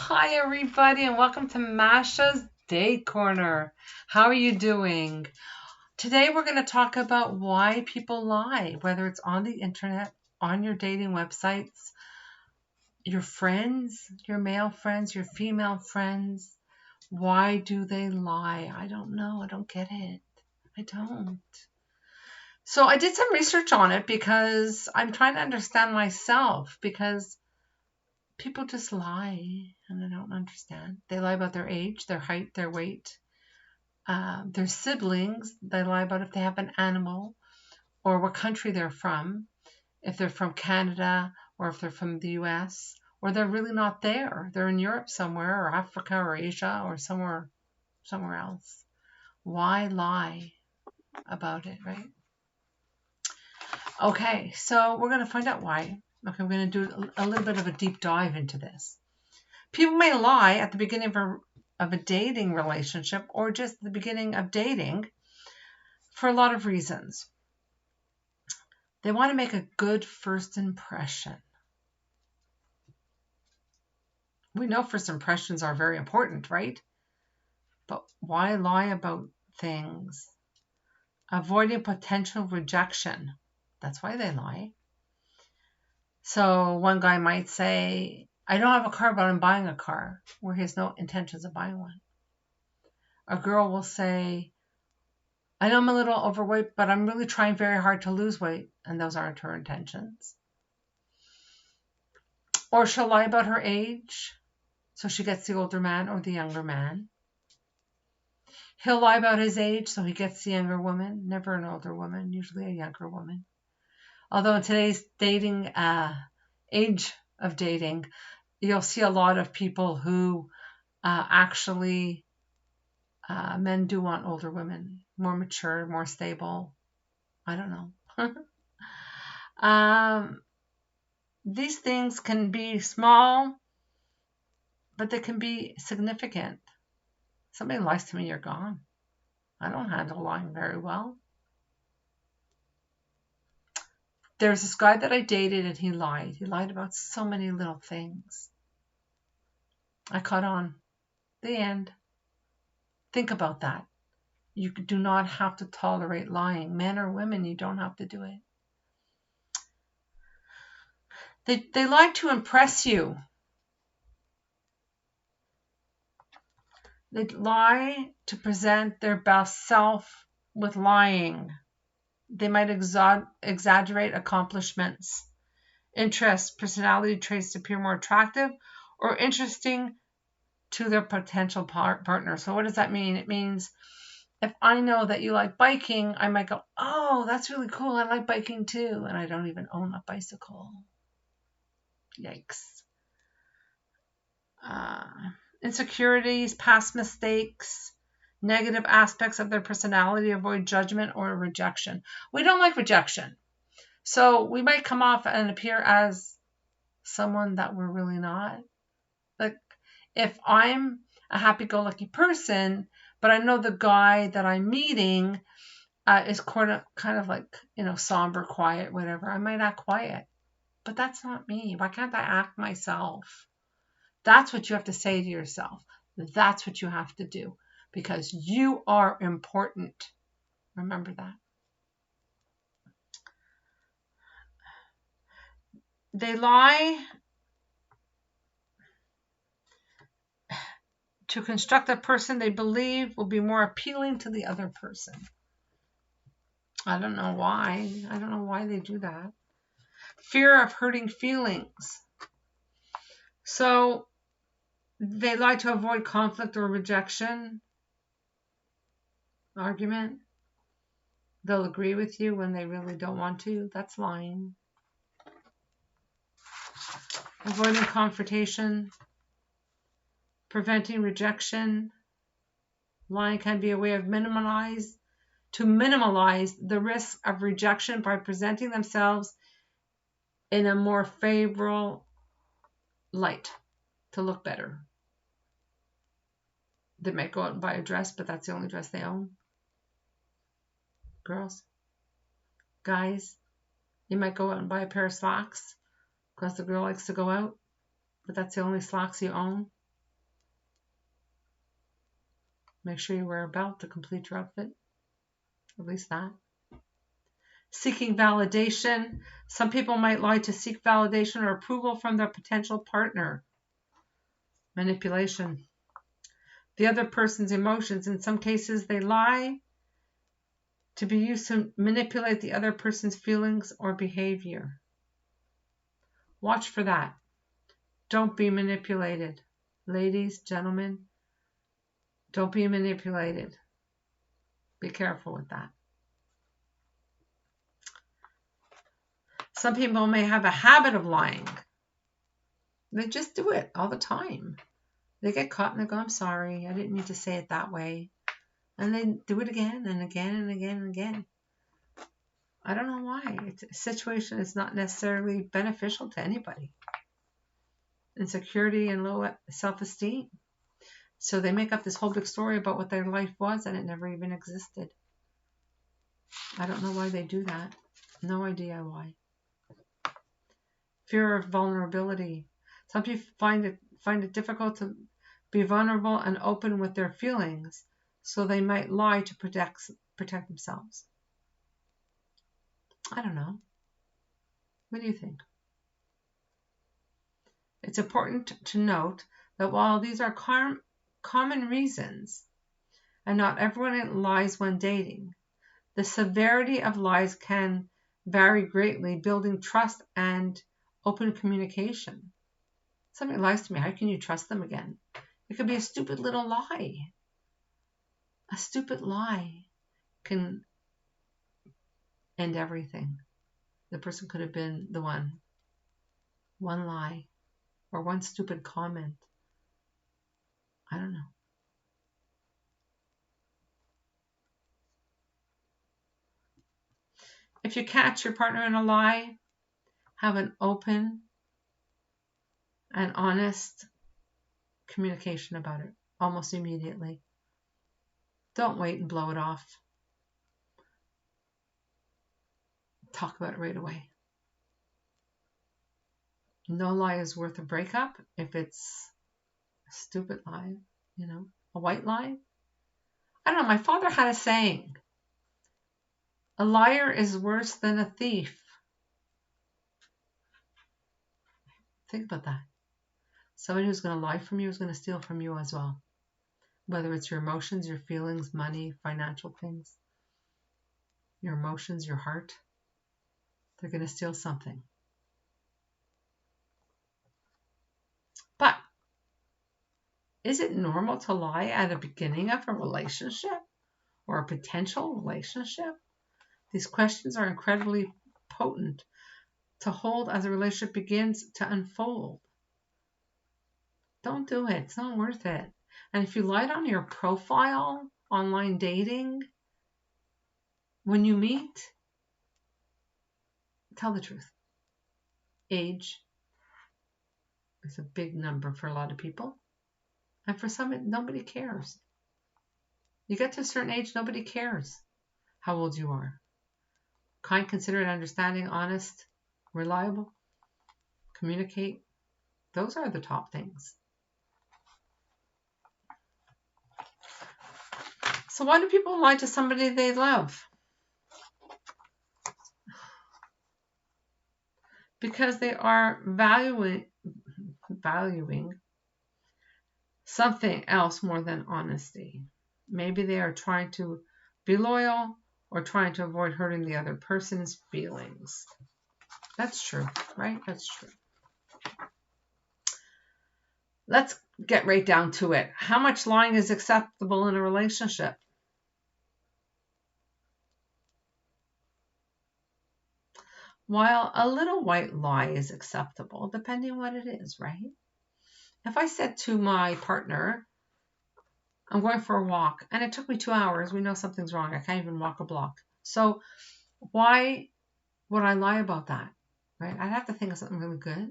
Hi, everybody, and welcome to Masha's Date Corner. How are you doing? Today, we're going to talk about why people lie, whether it's on the internet, on your dating websites, your friends, your male friends, your female friends. Why do they lie? I don't know. I don't get it. I don't. So, I did some research on it because I'm trying to understand myself because people just lie and I don't understand. They lie about their age, their height, their weight, their siblings. They lie about if they have an animal or what country they're from, if they're from Canada or if they're from the US, or they're really not there. They're in Europe somewhere, or Africa or Asia, or somewhere else. Why lie about it, right? Okay, so we're going to find out why. Okay, we're going to do a little bit of a deep dive into this. People may lie at the beginning of a dating relationship or just the beginning of dating for a lot of reasons. They want to make a good first impression. We know first impressions are very important, right? But why lie about things? Avoiding potential rejection. That's why they lie. So one guy might say, I don't have a car, but I'm buying a car, where he has no intentions of buying one. A girl will say, I know I'm a little overweight, but I'm really trying very hard to lose weight, and those aren't her intentions. Or she'll lie about her age, so she gets the older man or the younger man. He'll lie about his age, so he gets the younger woman, never an older woman, usually a younger woman. Although in today's dating, age of dating, you'll see a lot of people who actually, men do want older women, more mature, more stable. I don't know. These things can be small, but they can be significant. Somebody lies to me, you're gone. I don't handle lying very well. There's this guy that I dated and he lied. He lied about so many little things. I caught on. The end. Think about that. You do not have to tolerate lying. Men or women, you don't have to do it. They lie to impress you. They lie to present their best self with lying. They might exaggerate accomplishments, interests, personality traits to appear more attractive or interesting to their potential partner. So what does that mean? It means if I know that you like biking, I might go, oh, that's really cool. I like biking too. And I don't even own a bicycle. Yikes. Insecurities, past mistakes, negative aspects of their personality, avoid judgment or rejection. We don't like rejection. So we might come off and appear as someone that we're really not. Like if I'm a happy-go-lucky person, but I know the guy that I'm meeting is kind of like, somber, quiet, whatever, I might act quiet. But that's not me. Why can't I act myself? That's what you have to say to yourself. That's what you have to do because you are important. Remember that. They lie to construct a person they believe will be more appealing to the other person. I don't know why. I don't know why they do that. Fear of hurting feelings. So they lie to avoid conflict or rejection. Argument. They'll agree with you when they really don't want to. That's lying. Avoiding confrontation. Preventing rejection. Lying can be a way of minimize the risk of rejection by presenting themselves in a more favorable light to look better. They might go out and buy a dress, but that's the only dress they own. Girls, guys, you might go out and buy a pair of slacks because the girl likes to go out, but that's the only slacks you own. Make sure you wear a belt to complete your outfit. At least that. Seeking validation. Some people might lie to seek validation or approval from their potential partner. Manipulation. The other person's emotions. In some cases, they lie to be used to manipulate the other person's feelings or behavior. Watch for that. Don't be manipulated. Ladies, gentlemen, don't be manipulated. Be careful with that. Some people may have a habit of lying. They just do it all the time. They get caught and they go, I'm sorry, I didn't mean to say it that way. And they do it again and again and again and again. I don't know why. A situation is not necessarily beneficial to anybody. Insecurity and low self-esteem. So they make up this whole big story about what their life was and it never even existed. I don't know why they do that. No idea why. Fear of vulnerability. Some people find it difficult to be vulnerable and open with their feelings, so they might lie to protect themselves. I don't know. What do you think? It's important to note that while these are common reasons, and not everyone lies when dating, the severity of lies can vary greatly, building trust and open communication. Somebody lies to me, how can you trust them again? It could be a stupid little lie. A stupid lie can end everything. The person could have been the one lie, or one stupid comment. I don't know. If you catch your partner in a lie, have an open and honest communication about it almost immediately. Don't wait and blow it off. Talk about it right away. No lie is worth a breakup if it's a stupid lie, a white lie. I don't know, my father had a saying, a liar is worse than a thief. Think about that. Somebody who's going to lie from you is going to steal from you as well. Whether it's your emotions, your feelings, money, financial things, your emotions, your heart, they're going to steal something. But is it normal to lie at the beginning of a relationship or a potential relationship? These questions are incredibly potent to hold as a relationship begins to unfold. Don't do it. It's not worth it. And if you lied on your profile, online dating, when you meet, tell the truth. Age is a big number for a lot of people. And for some, nobody cares. You get to a certain age, nobody cares how old you are. Kind, considerate, understanding, honest, reliable, communicate. Those are the top things. So why do people lie to somebody they love? Because they are valuing something else more than honesty. Maybe they are trying to be loyal or trying to avoid hurting the other person's feelings. That's true, right? That's true. Let's get right down to it. How much lying is acceptable in a relationship? While a little white lie is acceptable, depending on what it is, right? If I said to my partner, I'm going for a walk, and it took me 2 hours, we know something's wrong. I can't even walk a block. So why would I lie about that, right? I'd have to think of something really good.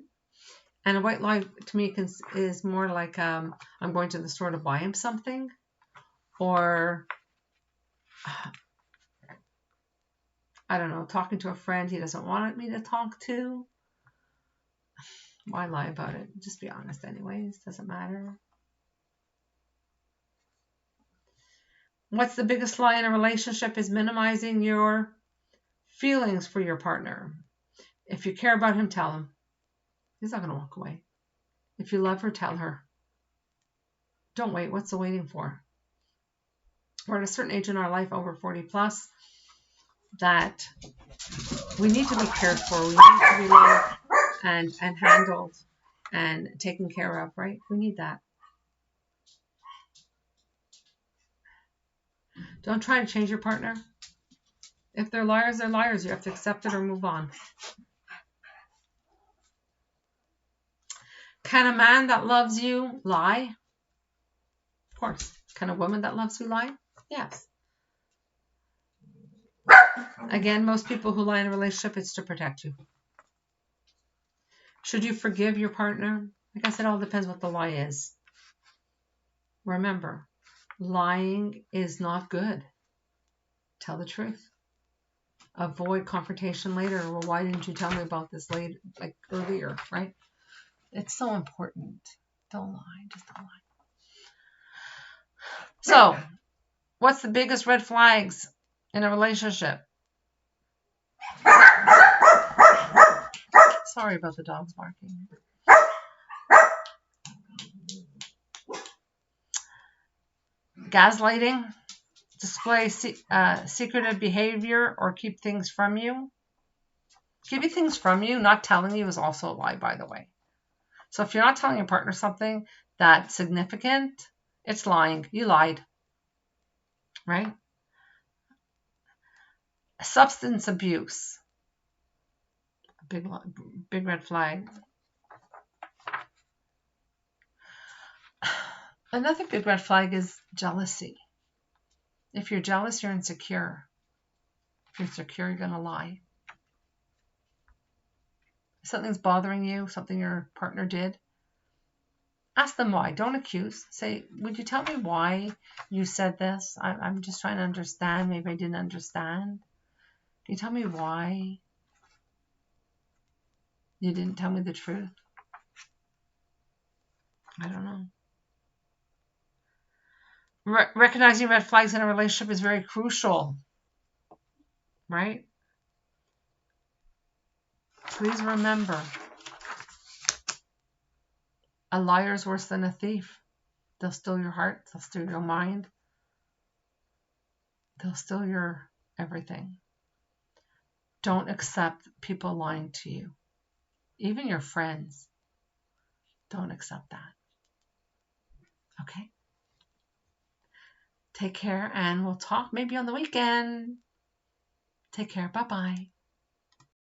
And a white lie to me is more like I'm going to the store to buy him something, or I don't know, talking to a friend he doesn't want me to talk to. Why lie about it? Just be honest anyways. Doesn't matter. What's the biggest lie in a relationship is minimizing your feelings for your partner. If you care about him, tell him. He's not going to walk away. If you love her, tell her. Don't wait. What's the waiting for? We're at a certain age in our life, over 40 plus, that we need to be cared for. We need to be loved and handled and taken care of, right? We need that. Don't try to change your partner. If they're liars, they're liars. You have to accept it or move on. Can a man that loves you lie? Of course. Can a woman that loves you lie? Yes. Again, most people who lie in a relationship, it's to protect you. Should you forgive your partner? I guess it all depends what the lie is. Remember, lying is not good. Tell the truth. Avoid confrontation later. Well, why didn't you tell me about this later, like earlier, right? It's so important. Don't lie. Just don't lie. So, what's the biggest red flags in a relationship? Sorry about the dogs barking. Gaslighting, display secretive behavior, or keep things from you. Keeping things from you, not telling you, is also a lie, by the way. So if you're not telling your partner something that's significant, it's lying. You lied, right? Substance abuse, big red flag. Another big red flag is jealousy. If you're jealous, you're insecure. If you're insecure, you're going to lie. If something's bothering you, something your partner did, ask them why. Don't accuse. Say, would you tell me why you said this? I'm just trying to understand. Maybe I didn't understand. Can you tell me why you didn't tell me the truth? I don't know. Recognizing red flags in a relationship is very crucial, right? Please remember, a liar is worse than a thief. They'll steal your heart. They'll steal your mind. They'll steal your everything. Don't accept people lying to you. Even your friends. Don't accept that. Okay? Take care, and we'll talk maybe on the weekend. Take care. Bye-bye.